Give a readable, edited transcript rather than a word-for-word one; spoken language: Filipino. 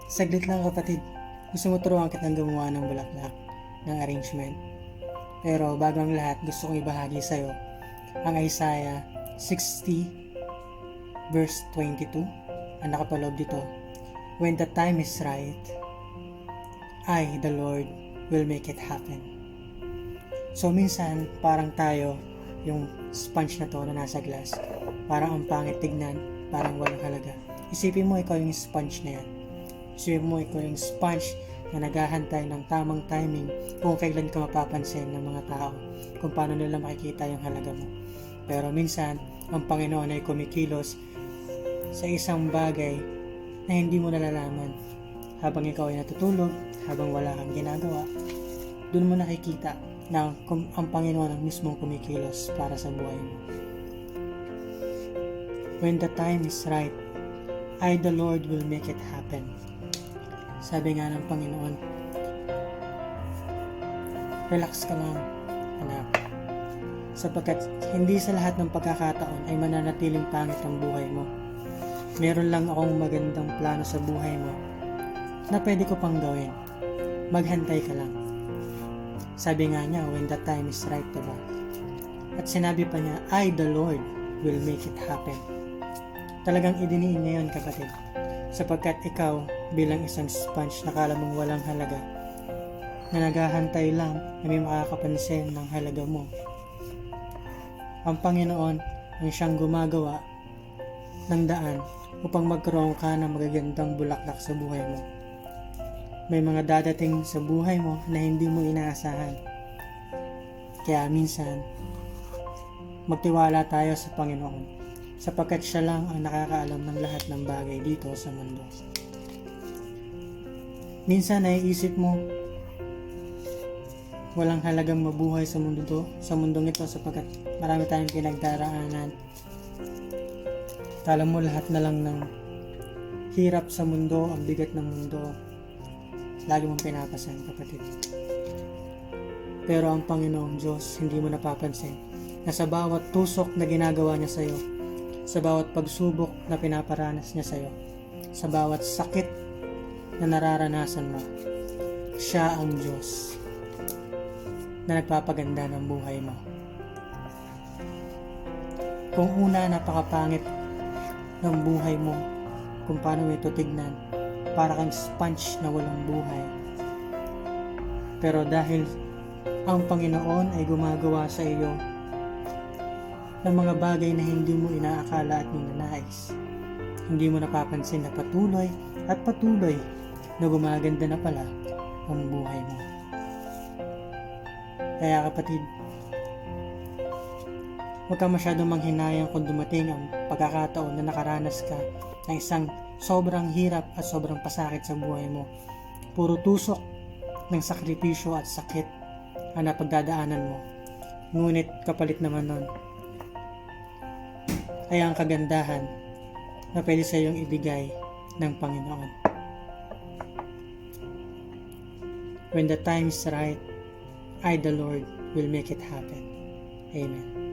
Saglit lang kapatid, gusto mo turuan kitang gumawa ng bulaklak, ng arrangement. Pero bago ang lahat, gusto kong ibahagi sa'yo ang Isaiah 60 verse 22. Ang nakapaloob dito, when the time is right, I, the Lord, will make it happen. So minsan, parang tayo, yung sponge na to na nasa glass, parang ang pangit tignan, parang walang halaga. Isipin mo ikaw yung sponge na yan. Isipin mo ikaw yung sponge na naghahantay ng tamang timing kung kailan ka mapapansin ng mga tao, kung paano nila makikita yung halaga mo. Pero minsan, ang Panginoon ay kumikilos sa isang bagay na hindi mo nalalaman. Habang ikaw ay natutulog, habang wala kang ginagawa, doon mo nakikita na ang Panginoon ang mismong kumikilos para sa buhay mo. When the time is right, I, the Lord, will make it happen. Sabi nga ng Panginoon, relax ka lang, anak. Sapagkat hindi sa lahat ng pagkakataon ay mananatiling pangit ang buhay mo. Meron lang akong magandang plano sa buhay mo na pwede ko pang gawin. Maghantay ka lang. Sabi nga niya, when the time is right, diba? At sinabi pa niya, I, the Lord, will make it happen. Talagang idiniin niya yun, kapatid. Sapagkat ikaw, bilang isang sponge na kala mong walang halaga, na naghahantay lang na may makakapansin ng halaga mo. Ang Panginoon ang siyang gumagawa ng daan upang magkaroon ka ng magagandang bulaklak sa buhay mo. May mga dadating sa buhay mo na hindi mo inaasahan. Kaya minsan, magtiwala tayo sa Panginoon sapagkat siya lang ang nakakaalam ng lahat ng bagay dito sa mundo. Minsan naiisip mo, walang halagang mabuhay sa mundong ito sapagkat marami tayong pinagdaraanan. Kala mo lahat na lang ng hirap sa mundo, ang bigat ng mundo, lagi mong pinapasan, kapatid. Pero ang Panginoong Diyos, hindi mo napapansin na sa bawat tusok na ginagawa niya sa iyo, sa bawat pagsubok na pinaparanas niya sa iyo, sa bawat sakit na nararanasan mo, siya ang Diyos na nagpapaganda ng buhay mo. Kung una, napakapangit ng buhay mo, kung paano mo ito tignan, para kang sponge na walang buhay. Pero dahil ang Panginoon ay gumagawa sa iyo ng mga bagay na hindi mo inaakala at ninanais, hindi mo napapansin na patuloy at patuloy na gumaganda na pala ang buhay mo. Kaya kapatid, huwag ka masyadong manghinayang kung dumating ang pagkakataon na nakaranas ka ng isang sobrang hirap at sobrang pasakit sa buhay mo. Puro tusok ng sakripisyo at sakit ang napagdadaanan mo. Ngunit kapalit naman nun ay ang kagandahan na pwede sa iyong ibigay ng Panginoon. When the time is right, I, the Lord, will make it happen. Amen.